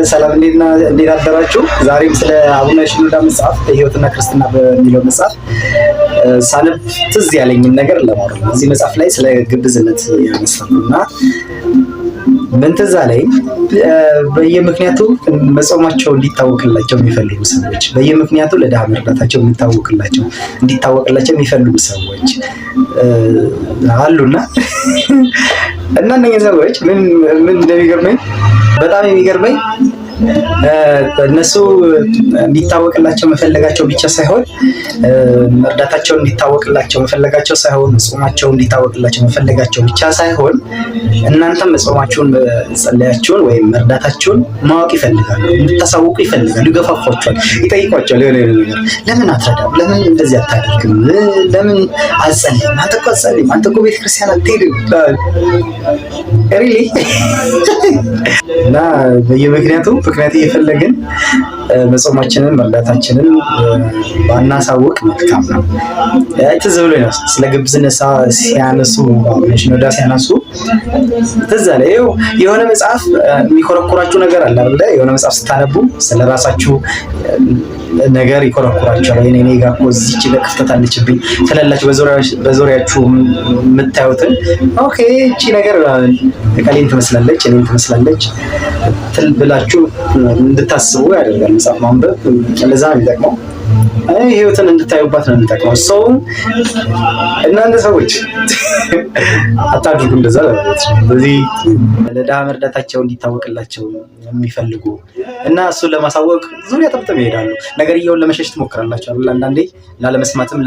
ሰላም እንዴት አደራችሁ? ዛሬም ስለ አቡነ ሽኖዳ መጽሐፍ ሕይወትና ክርስትና በሚለው መጽሐፍ ሳነብ ትዝ ያለኝን ነገር ለማውራት ነው። እዚህ መጽሐፍ ላይ ስለ ግብዝነት ያነሳሉና ምን ትዝ አለኝ፣ በየምክንያቱ መጾማቸው እንዲታወቅላቸው የሚፈልጉ ሰዎች፣ በየምክንያቱ ለድሃ መርዳታቸው እንዲታወቅላቸው የሚፈልጉ ሰዎች አሉና እነኚህ ሰዎች ምን እንደሚገርመኝ በጣም የሚገርመኝ እነሱ እንዲታወቅላቸው መፈለጋቸው ብቻ ሳይሆን መርዳታቸው እንዲታወቅላቸው መፈለጋቸው ሳይሆን ጾማቸው እንዲታወቅላቸው መፈለጋቸው ብቻ ሳይሆን እናንተም ጾማችሁን ጸለያችሁን ወይም መርዳታችሁን ማወቅ ይፈልጋሉ፣ እንድታሳውቁ ይፈልጋሉ፣ ይገፋፏቸዋል፣ ይጠይቋቸዋል። የሆነ ነገር ለምን አትረዳም? ለምን እንደዚህ አታደርግም? ለምን አትጸልይም? አንተ እኮ አትጸልይም፣ አንተ እኮ ቤተክርስቲያን አትሄድም ሪሊ እና በየምክንያቱ ምክንያት እየፈለግን መጾማችንን መርዳታችንን ባናሳውቅ መልካም ነው። ትዝ ብሎኝ ነው ስለ ግብዝነት ሲያነሱ ሽኖዳ ሲያነሱ ትዝ አለኝ። የሆነ መጽሐፍ የሚኮረኩራችሁ ነገር አለ አይደል? የሆነ መጽሐፍ ስታነቡ ስለራሳችሁ ነገር ይኮረኩራችኋል። እኔ ጋር እኮ እዚች ጋር ክፍተት አለችብኝ ትላላችሁ። በዙሪያችሁ የምታዩትን ኦኬ እቺ ነገር እኔን ትመስላለች ብላችሁ እንድታስቡ ያደርጋል መጽሐፍ ማንበብ። ለዛ ነው የሚጠቅመው፣ ህይወትን እንድታዩባት ነው የሚጠቅመው። ሰው እናንተ ሰዎች አታድርጉ እንደዛ ማለት ነው። በዚህ ለድሃ መርዳታቸው እንዲታወቅላቸው የሚፈልጉ እና እሱን ለማሳወቅ ዙሪያ ጥብጥብ ይሄዳሉ። ነገርየውን ለመሸሽ ትሞክራላችሁ አይደል? አንዳንዴ ላለመስማትም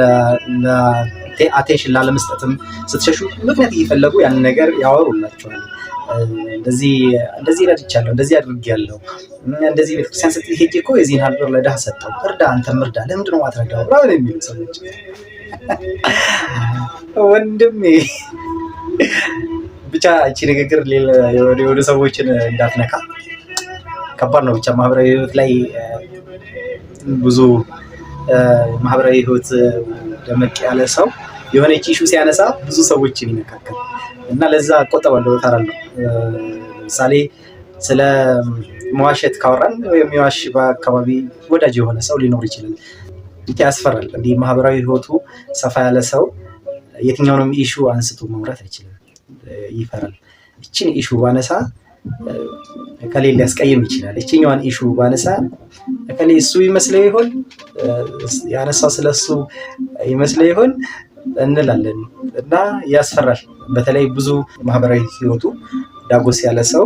አቴንሽን ላለመስጠትም ስትሸሹ ምክንያት እየፈለጉ ያን ነገር ያወሩላችኋል። እንደዚህ ረድቻለሁ፣ እንደዚህ አድርጌያለሁ፣ እንደዚህ ቤተክርስቲያን ስትል ሄጄ እኮ የዚህን ሀል ብር ለድሃ ሰጠው፣ እርዳ፣ አንተም እርዳ፣ ለምንድን ነው የማትረዳው ብለው የሚሉ ሰዎች ወንድሜ ብቻ እቺ ንግግር ወደ ሰዎችን እንዳትነካ ከባድ ነው። ብቻ ማህበራዊ ህይወት ላይ ብዙ ማህበራዊ ህይወት ደመቅ ያለ ሰው የሆነ ኢሹ ሲያነሳ ብዙ ሰዎችን ይነካካል እና ለዛ ቆጠባለሁ ታራለሁ። ለምሳሌ ስለ መዋሸት ካወራን ወይም የሚዋሽ በአካባቢ ወዳጅ የሆነ ሰው ሊኖር ይችላል። ብቻ ያስፈራል። እንዲህ ማህበራዊ ህይወቱ ሰፋ ያለ ሰው የትኛውንም ኢሹ አንስቶ ማውራት አይችልም፣ ይፈራል። እቺን ኢሹ ባነሳ ከሌላ ሊያስቀይም ይችላል። እቺኛዋን ኢሹ ባነሳ ከሌ እሱ ይመስለው ይሆን ያነሳው ስለሱ ይመስለው ይሆን እንላለን እና ያስፈራል። በተለይ ብዙ ማህበራዊ ህይወቱ ዳጎስ ያለ ሰው